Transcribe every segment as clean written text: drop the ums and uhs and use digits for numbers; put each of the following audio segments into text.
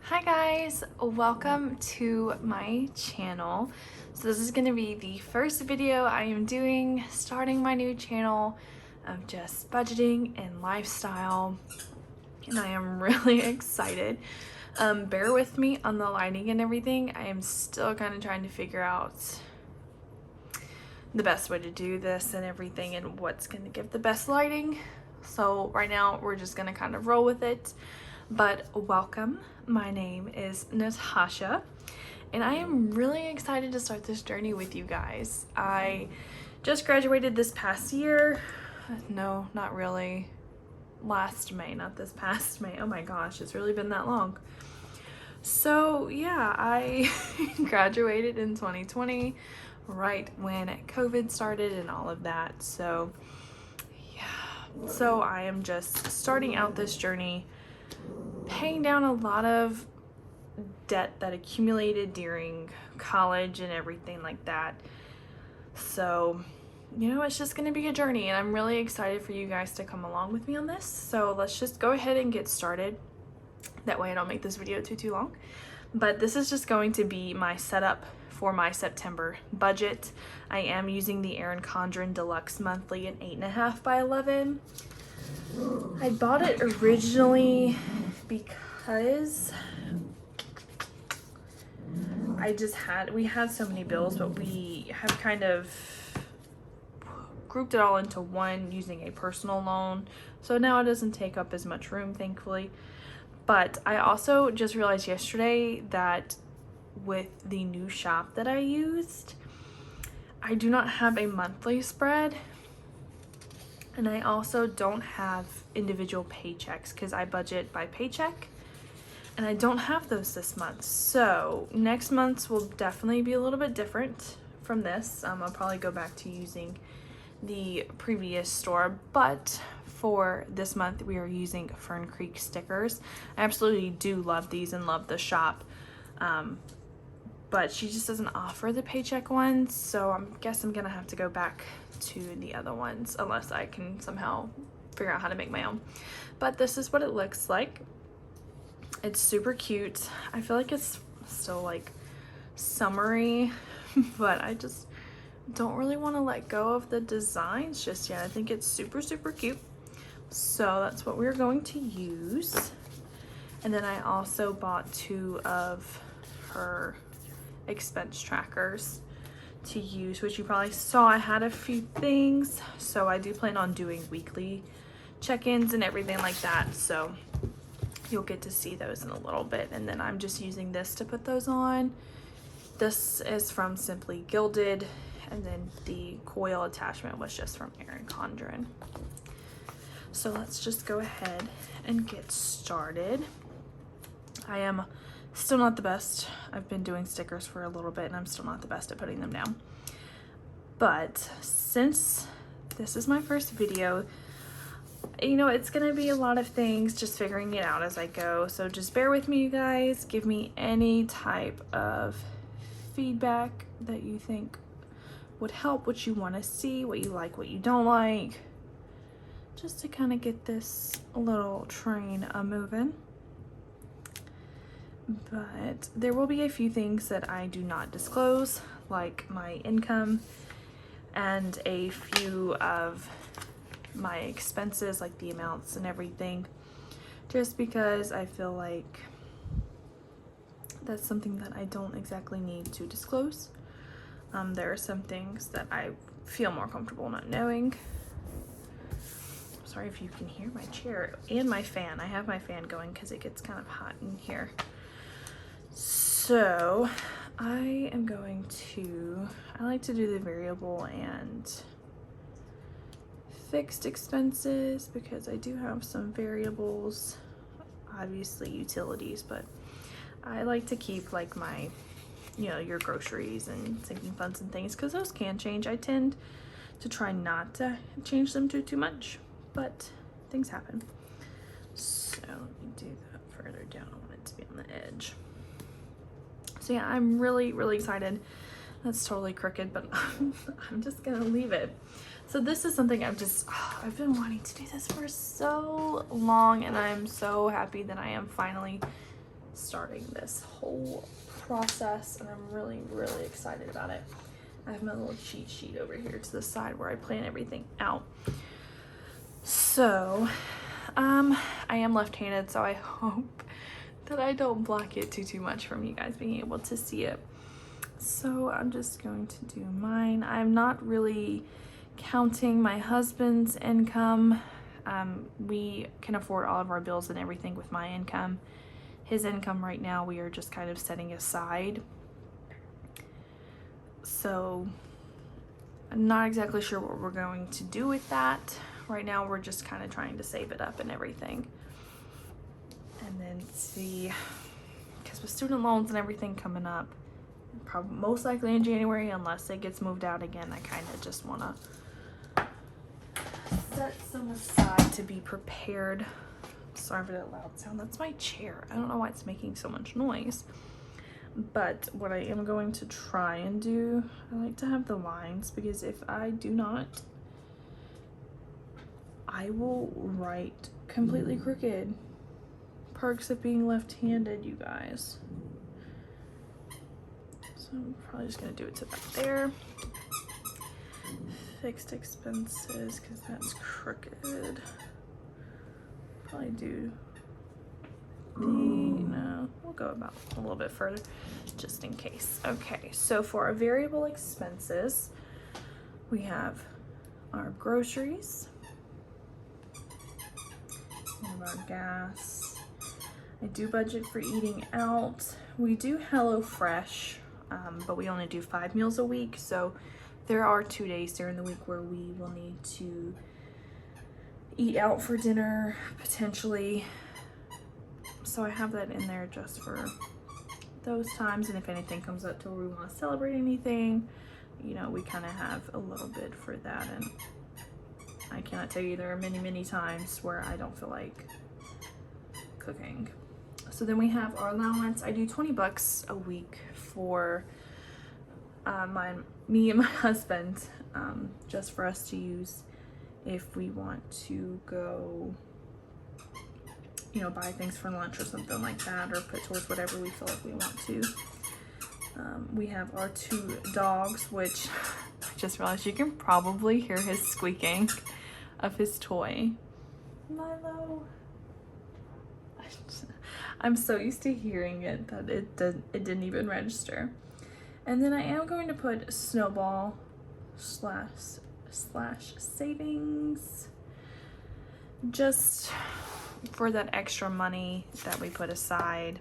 Hi guys, welcome to my channel. So this is going to be the first video I am doing starting my new channel of just budgeting and lifestyle, and I am really excited. Bear with me on the lighting and everything. I am still kind of trying to figure out the best way to do this and everything and what's going to give the best lighting. So right now we're just going to kind of roll with it. But welcome, my name is Natasha, and I am really excited to start this journey with you guys. I just graduated this past year. No, not really. Last May, not this past May. Oh my gosh, it's really been that long. So yeah, I graduated in 2020, right when COVID started and all of that. So yeah, so I am just starting out this journey, paying down a lot of debt that accumulated during college and everything like that. So, you know, it's just going to be a journey, and I'm really excited for you guys to come along with me on this. So let's just go ahead and get started. That way I don't make this video too long. But this is just going to be my setup for my September budget. I am using the Erin Condren Deluxe Monthly in 8.5 by 11. I bought it originally because we had so many bills, but we have kind of grouped it all into one using a personal loan. So now it doesn't take up as much room, thankfully. But I also just realized yesterday that with the new shop that I used, I do not have a monthly spread. And I also don't have individual paychecks because I budget by paycheck, and I don't have those this month. So next month's will definitely be a little bit different from this. I'll probably go back to using the previous store, but for this month we are using Fern Creek stickers. I absolutely do love these and love the shop, but she just doesn't offer the paycheck ones, so I guess I'm gonna have to go back to the other ones unless I can somehow figure out how to make my own. But this is what it looks like. It's super cute. I feel like it's still like summery, but I just don't really want to let go of the designs just yet. I think it's super cute. So that's what we're going to use. And then I also bought 2 of her expense trackers to use, which you probably saw I had a few things. So I do plan on doing weekly check-ins and everything like that. So you'll get to see those in a little bit. And then I'm just using this to put those on. This is from Simply Gilded. And then the coil attachment was just from Erin Condren. So let's just go ahead and get started. I am still not the best. I've been doing stickers for a little bit and I'm still not the best at putting them down. But since this is my first video, you know, it's gonna be a lot of things, just figuring it out as I go. So just bear with me, you guys. Give me any type of feedback that you think would help, what you want to see, what you like, what you don't like, just to kind of get this little train moving. But there will be a few things that I do not disclose, like my income and a few of my expenses, like the amounts and everything, just because I feel like that's something that I don't exactly need to disclose. There are some things that I feel more comfortable not knowing. Sorry if you can hear my chair and my fan. I have my fan going because it gets kind of hot in here. So I like to do the variable and fixed expenses because I do have some variables, obviously utilities, but I like to keep like my, you know, your groceries and sinking funds and things, because those can change. I tend to try not to change them too much, but things happen. So let me do that further down. I want it to be on the edge. So yeah, I'm really excited. That's totally crooked, but I'm just gonna leave it. So this is something I've been wanting to do this for so long, and I'm so happy that I am finally starting this whole process, and I'm really, really excited about it. I have my little cheat sheet over here to the side where I plan everything out. So, I am left-handed, so I hope that I don't block it too much from you guys being able to see it. So I'm just going to do mine. I'm not really counting my husband's income. We can afford all of our bills and everything with my income. His income right now, we are just kind of setting aside. So I'm not exactly sure what we're going to do with that. Right now, we're just kind of trying to save it up and everything. And then see, because with student loans and everything coming up, probably most likely in January, unless it gets moved out again, I kind of just want to set some aside to be prepared. Sorry for that loud sound. That's my chair. I don't know why it's making so much noise. But what I am going to try and do, I like to have the lines, because if I do not, I will write completely crooked. Perks of being left-handed, you guys. So I'm probably just gonna do it to about there. Fixed expenses, because that's crooked. Probably do no, we'll go about a little bit further just in case. Okay, so for our variable expenses, we have our groceries, we have our gas. I do budget for eating out. We do HelloFresh, but we only do 5 meals a week, so there are 2 days during the week where we will need to eat out for dinner, potentially. So I have that in there just for those times, and if anything comes up to where we want to celebrate anything, you know, we kind of have a little bit for that. And I cannot tell you, there are many times where I don't feel like cooking. So then we have our allowance. I do $20 a week for me and my husband, just for us to use if we want to go, you know, buy things for lunch or something like that, or put towards whatever we feel like we want to. We have our 2 dogs, which I just realized you can probably hear his squeaking of his toy. Milo. I'm so used to hearing it that it didn't even register. And then I am going to put Snowball slash savings, just for that extra money that we put aside,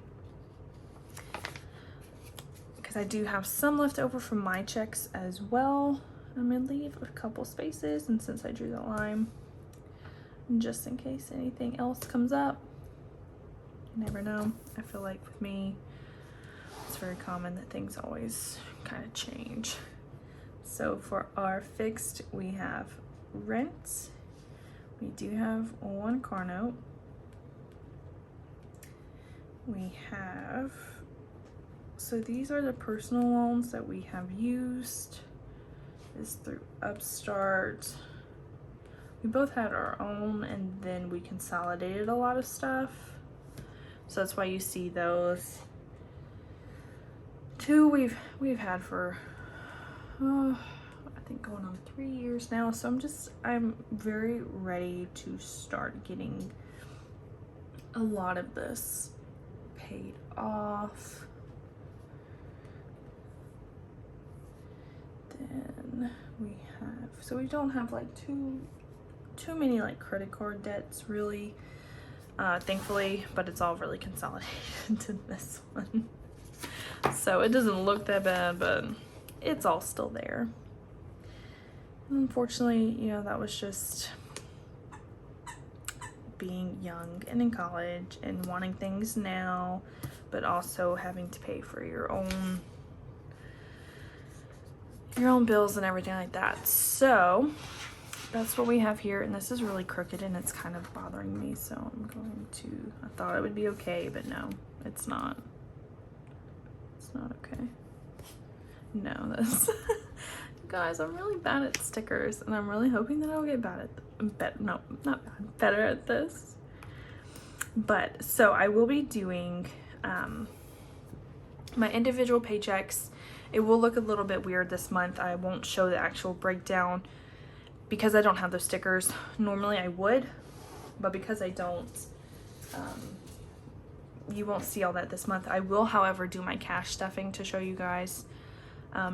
because I do have some left over from my checks as well. I'm gonna leave a couple spaces, and since I drew the line, just in case anything else comes up, you never know. I feel like with me, it's very common that things always kind of change. So for our fixed, we have rent. We do have 1 car note. We have, so these are the personal loans that we have used. This through Upstart. We both had our own, and then we consolidated a lot of stuff. So that's why you see those. 2 we've had for, I think going on 3 years now. So I'm very ready to start getting a lot of this paid off. Then we have, so we don't have like too many like credit card debts really, thankfully, but it's all really consolidated into this one. So it doesn't look that bad, but it's all still there. Unfortunately, you know, that was just being young and in college and wanting things now, but also having to pay for your own bills and everything like that. So that's what we have here, and this is really crooked and it's kind of bothering me, so I'm going to, I thought it would be okay, but no, it's not. It's not okay. No, this guys, I'm really bad at stickers, and I'm really hoping that I'll get better at this. But so I will be doing My individual paychecks, it will look a little bit weird this month. I won't show the actual breakdown because I don't have those stickers. Normally I would, but because I don't, you won't see all that this month. I will, however, do my cash stuffing to show you guys,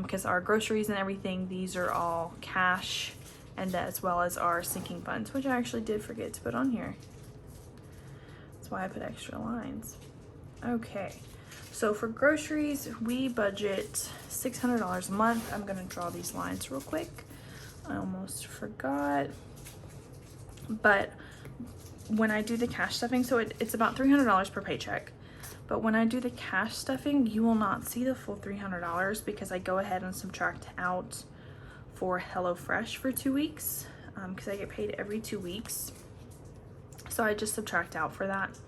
because our groceries and everything, these are all cash, and as well as our sinking funds, which I actually did forget to put on here. That's why I put extra lines. Okay, so for groceries, we budget $600 a month. I'm gonna draw these lines real quick. I almost forgot. But when I do the cash stuffing, so it's about $300 per paycheck. But when I do the cash stuffing, you will not see the full $300 because I go ahead and subtract out for HelloFresh for 2 weeks, because I get paid every 2 weeks. So I just subtract out for that.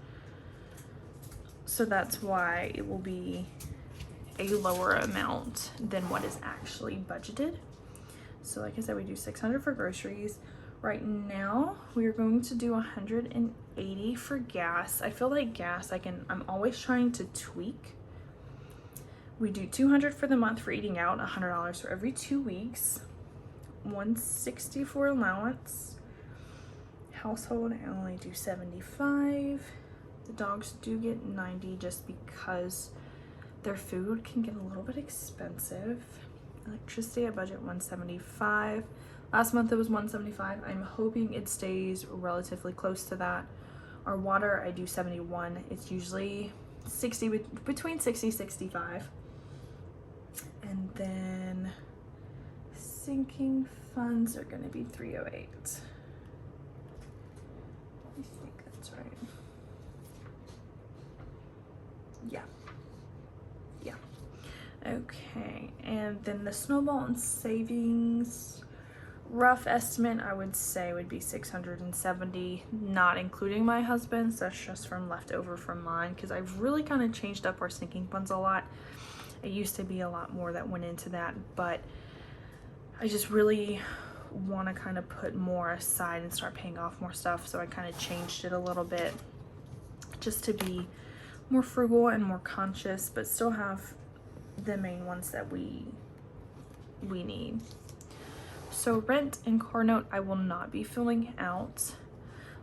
So that's why it will be a lower amount than what is actually budgeted. So like I said, we do $600 for groceries. Right now, we are going to do $180 for gas. I feel like gas, I'm always trying to tweak. We do $200 for the month for eating out, $100 for every 2 weeks, $160 for allowance. Household, I only do $75. The dogs do get $90 just because their food can get a little bit expensive. Electricity, I budget $175. Last month it was $175. I'm hoping it stays relatively close to that. Our water, I do $71. It's usually between $60 $65. And then sinking funds are going to be $308. I think that's right. Yeah. Okay, and then the snowball and savings, rough estimate I would say would be $670, not including my husband's. That's just from leftover from mine, because I've really kind of changed up our sinking funds a lot. It used to be a lot more that went into that, but I just really want to kind of put more aside and start paying off more stuff. So I kind of changed it a little bit just to be more frugal and more conscious, but still have the main ones that we need. So rent and car note, I will not be filling out.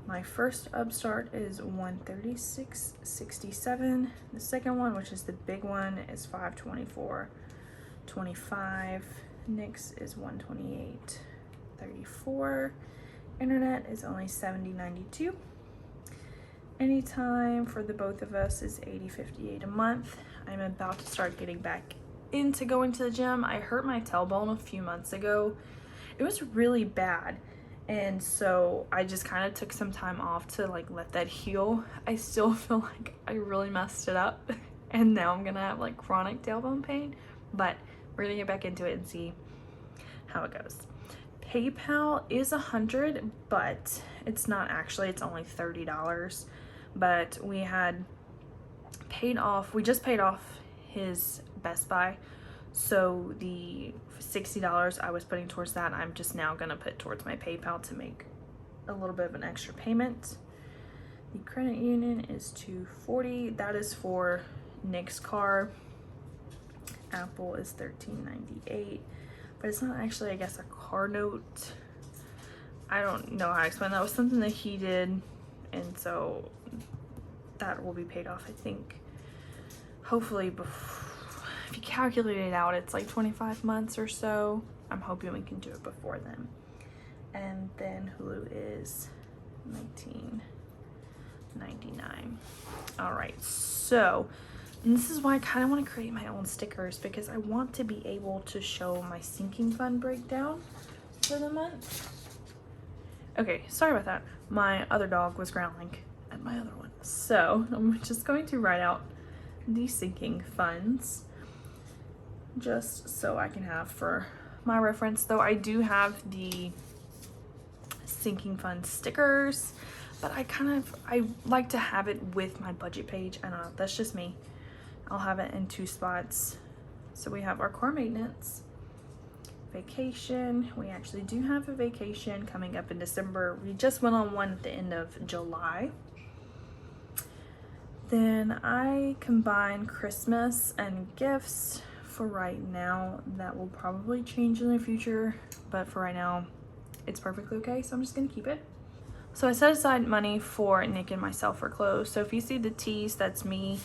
My first upstart is $136.67. The second one, which is the big one, is $524.25. Nix is $128.34. Internet is only $70.92. Anytime for the both of us is $80.58 a month. I'm about to start getting back into going to the gym. I hurt my tailbone a few months ago. It was really bad, and so I just kind of took some time off to like let that heal. I still feel like I really messed it up and now I'm gonna have like chronic tailbone pain, but we're gonna get back into it and see how it goes. PayPal is $100, but it's not actually, it's only $30. But we had paid off, we just paid off his Best Buy, so the $60 I was putting towards that, I'm just now gonna put towards my PayPal to make a little bit of an extra payment. The credit union is $240. That is for Nick's car. Apple is $13.98, but it's not actually, I guess, a car note. I don't know how to explain that. It was something that he did, and so that will be paid off, I think, hopefully if you calculate it out, it's like 25 months or so. I'm hoping we can do it before then. And then Hulu is $19.99. All right, so and this is why I kind of want to create my own stickers, because I want to be able to show my sinking fund breakdown for the month. Okay, sorry about that. My other dog was growling at my other one. So I'm just going to write out the sinking funds just so I can have for my reference. Though I do have the sinking fund stickers, but I like to have it with my budget page. I don't know, that's just me. I'll have it in 2 spots. So we have our car maintenance, vacation. We actually do have a vacation coming up in December. We just went on one at the end of July. Then I combine Christmas and gifts for right now. That will probably change in the future, but for right now, it's perfectly okay, so I'm just gonna keep it. So I set aside money for Nick and myself for clothes. So if you see the T's, that's me.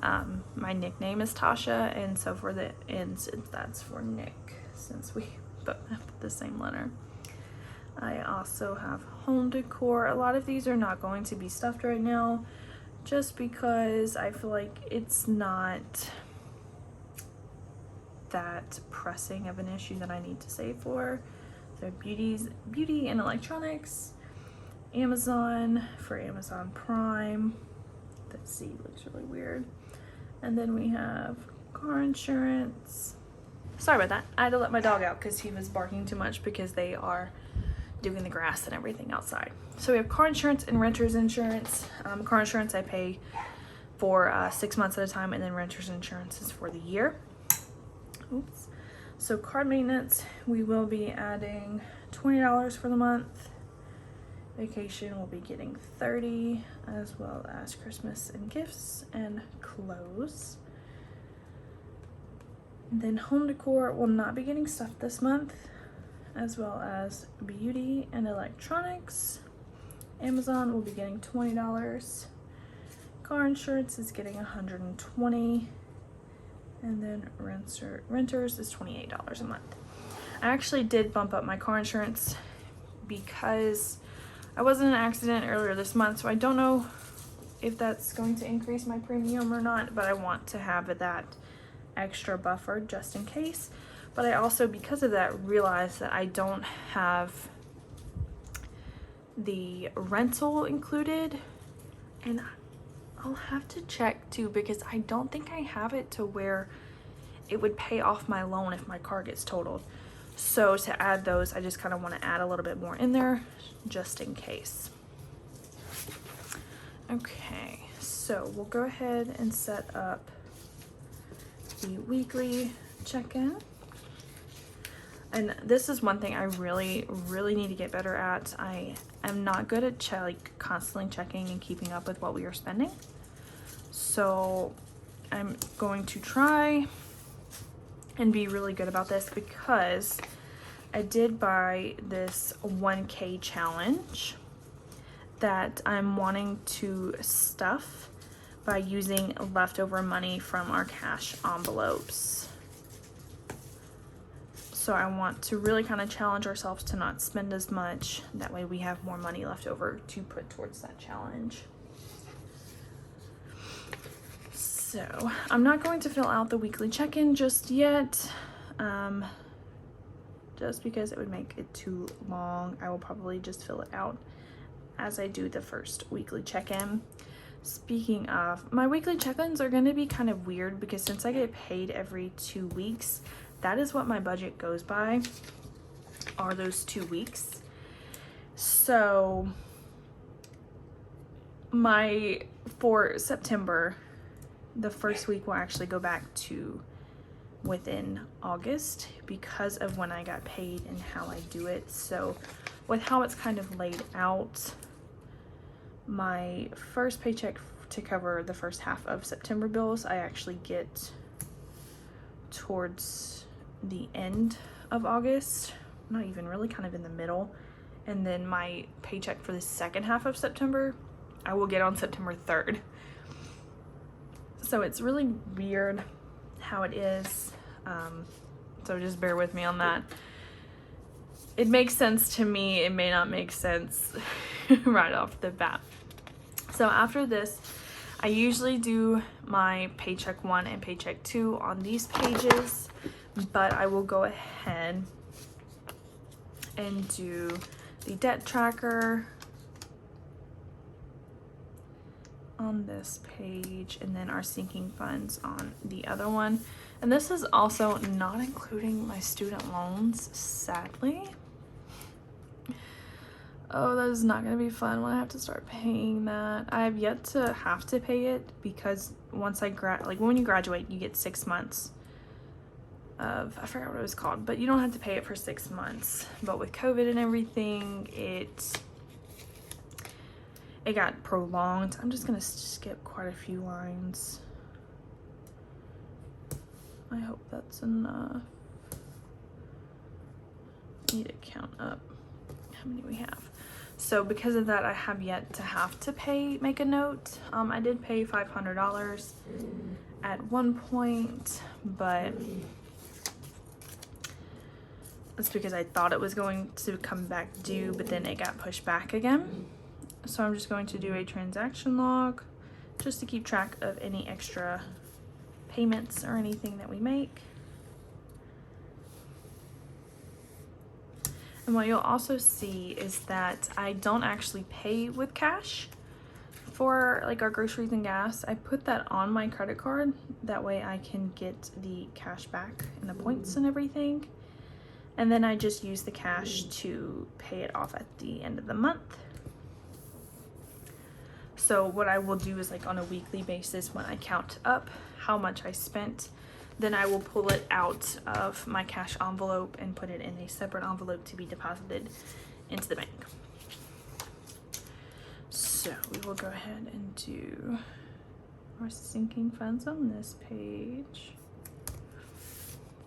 My nickname is Tasha, and so for the ends, that's for Nick, since we both have the same letter. I also have home decor. A lot of these are not going to be stuffed right now, just because I feel like it's not that pressing of an issue that I need to save for. So beauty and electronics, Amazon for Amazon Prime. That C looks really weird. And then we have car insurance. Sorry about that. I had to let my dog out because he was barking too much because they are doing the grass and everything outside. So we have car insurance and renter's insurance. Car insurance I pay for 6 months at a time, and then renter's insurance is for the year. Oops. So card maintenance, we will be adding $20 for the month. Vacation will be getting $30, as well as Christmas and gifts and clothes. Then home decor will not be getting stuff this month, as well as beauty and electronics. Amazon will be getting $20. Car insurance is getting $120, and then renters is $28 a month. I actually did bump up my car insurance because I was in an accident earlier this month, so I don't know if that's going to increase my premium or not, but I want to have that extra buffer just in case. But I also, because of that, realized that I don't have the rental included, and I'll have to check too, because I don't think I have it to where it would pay off my loan if my car gets totaled. So to add those, I just kind of want to add a little bit more in there just in case. Okay, so we'll go ahead and set up the weekly check-in. And this is one thing I really need to get better at. I am not good at constantly checking and keeping up with what we are spending. So I'm going to try and be really good about this, because I did buy this 1K challenge that I'm wanting to stuff by using leftover money from our cash envelopes. So I want to really kind of challenge ourselves to not spend as much. That way we have more money left over to put towards that challenge. So I'm not going to fill out the weekly check-in just yet, just because it would make it too long. I will probably just fill it out as I do the first weekly check-in. Speaking of, my weekly check-ins are going to be kind of weird, because since I get paid every 2 weeks, that is what my budget goes by, are those 2 weeks. So for September, the first week will actually go back to within August because of when I got paid and how I do it. So with how it's kind of laid out, my first paycheck to cover the first half of September bills, I actually get towards the end of August, not even really, kind of in the middle. And then my paycheck for the second half of September, I will get on September 3rd. So it's really weird how it is. So just bear with me on that. It makes sense to me. It may not make sense right off the bat. So after this, I usually do my paycheck 1 and paycheck 2 on these pages, but I will go ahead and do the debt tracker on this page, and then our sinking funds on the other one. And this is also not including my student loans, sadly. Oh, that is not going to be fun when I have to start paying that. I have yet to have to pay it, because once I when you graduate, you get 6 months of, I forgot what it was called, but you don't have to pay it for 6 months. But with COVID and everything, it it got prolonged. I'm just gonna skip quite a few lines. I hope that's enough. I need to count up how many we have. So because of that, I have yet to have to make a note. I did pay $500 at one point, but that's because I thought it was going to come back due, but then it got pushed back again. So I'm just going to do a transaction log just to keep track of any extra payments or anything that we make. And what you'll also see is that I don't actually pay with cash for like our groceries and gas. I put that on my credit card. That way I can get the cash back and the points and everything. And then I just use the cash to pay it off at the end of the month. So what I will do is like on a weekly basis, when I count up how much I spent, then I will pull it out of my cash envelope and put it in a separate envelope to be deposited into the bank. So we will go ahead and do our sinking funds on this page.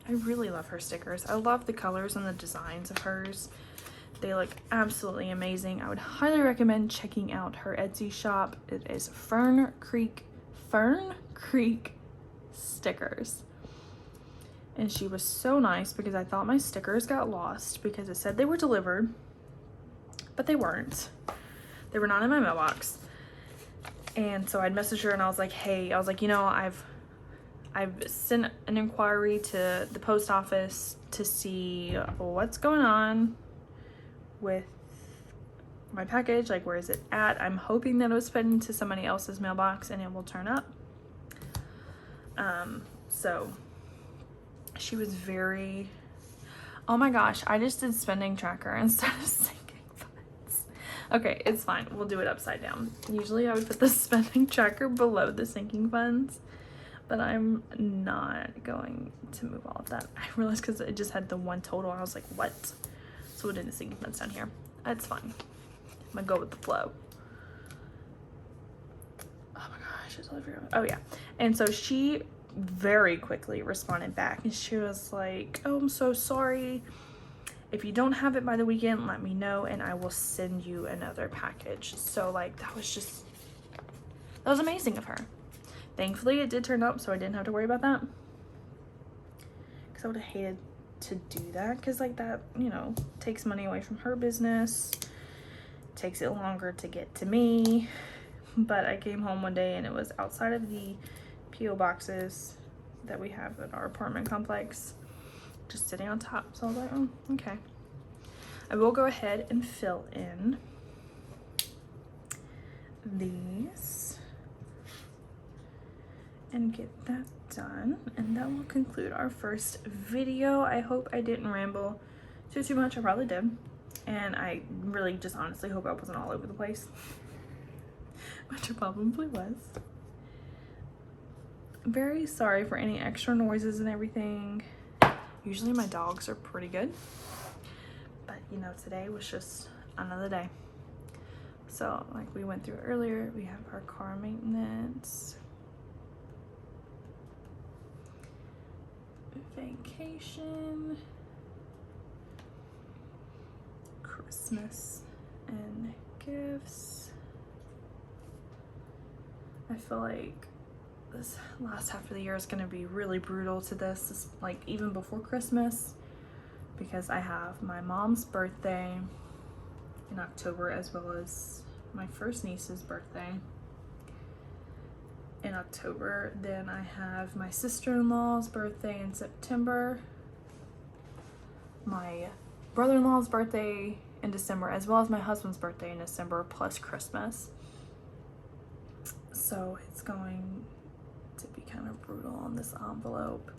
I really love her stickers. I love the colors and the designs of hers. They look absolutely amazing. I would highly recommend checking out her Etsy shop. It is Fern Creek Stickers. And she was so nice because I thought my stickers got lost because it said they were delivered, but they weren't. They were not in my mailbox. And so I'd messaged her and I was like, hey, you know, I've sent an inquiry to the post office to see what's going on with my package, like where is it at? I'm hoping that it was put into somebody else's mailbox and it will turn up. So she was very, oh my gosh, I just did spending tracker instead of sinking funds. Okay, it's fine, we'll do it upside down. Usually I would put the spending tracker below the sinking funds, but I'm not going to move all of that. I realized because it just had the one total, I was like, what? So we'll do the sinking funds down here. That's fine. I'm gonna go with the flow. Oh my gosh, it's all over. Oh yeah. And so she very quickly responded back and she was like, oh, I'm so sorry. If you don't have it by the weekend, let me know and I will send you another package. So like, that was amazing of her. Thankfully it did turn up, so I didn't have to worry about that. Because I would have hated to do that, because like that, you know, takes money away from her business, takes it longer to get to me. But I came home one day and it was outside of the P.O. boxes that we have at our apartment complex, just sitting on top. So I was like, oh, okay. I will go ahead and fill in these and get that done, and that will conclude our first video. I hope I didn't ramble too much. I probably did, and I really just honestly hope I wasn't all over the place, which I probably was. Very sorry for any extra noises and everything. Usually my dogs are pretty good, but you know, today was just another day. So like we went through earlier, we have our car maintenance, vacation, Christmas and gifts. I feel like this last half of the year is going to be really brutal to this, like even before Christmas, because I have my mom's birthday in October, as well as my first niece's birthday in October. Then I have my sister-in-law's birthday in September, my brother-in-law's birthday in December, as well as my husband's birthday in December, plus Christmas. So it's going to be kind of brutal on this envelope,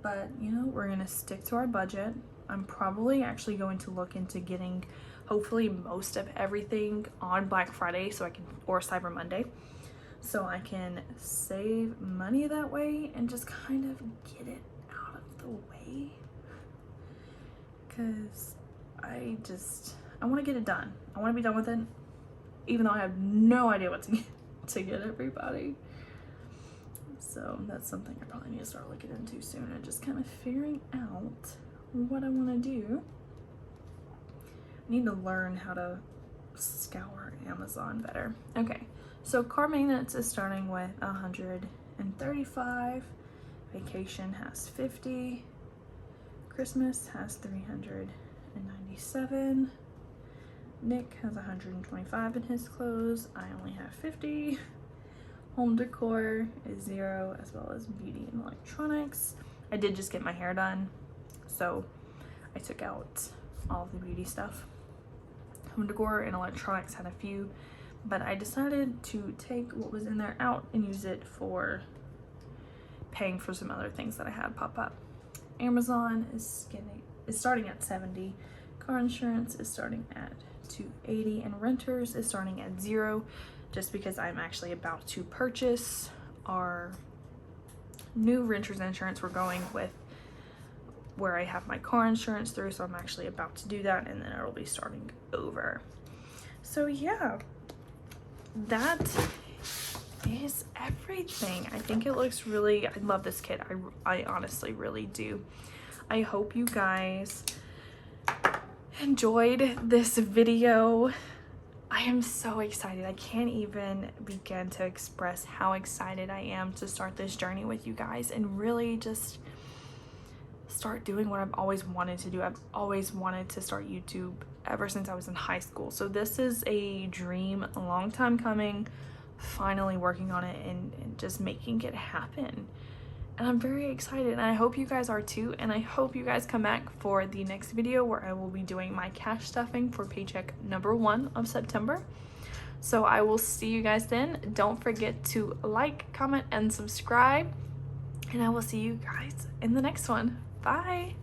but you know, we're gonna stick to our budget. I'm probably actually going to look into getting hopefully most of everything on Black Friday, so I can, or Cyber Monday, so I can save money that way and just kind of get it out of the way, because I want to get it done. I want to be done with it even though I have no idea what to get everybody. So that's something I probably need to start looking into soon and just kind of figuring out what I want to do. I need to learn how to scour Amazon better. Okay, so car maintenance is starting with 135. Vacation has 50. Christmas has 397. Nick has 125 in his clothes. I only have 50. Home decor is 0, as well as beauty and electronics. I did just get my hair done, so I took out all of the beauty stuff. Home decor and electronics had a few, but I decided to take what was in there out and use it for paying for some other things that I had pop up. Amazon is starting at 70. Car insurance is starting at 280, and renters is starting at 0, just because I'm actually about to purchase our new renters insurance. We're going with where I have my car insurance through, so I'm actually about to do that, and then it'll be starting over. So yeah, that is everything. I think it looks really, I love this kit. I honestly really do. I hope you guys enjoyed this video. I am so excited. I can't even begin to express how excited I am to start this journey with you guys and really just start doing what I've always wanted to do. I've always wanted to start YouTube ever since I was in high school. So this is a dream, a long time coming, finally working on it and just making it happen. And I'm very excited, and I hope you guys are too, and I hope you guys come back for the next video where I will be doing my cash stuffing for paycheck number 1 of September. So I will see you guys then. Don't forget to like, comment, and subscribe, and I will see you guys in the next one. Bye.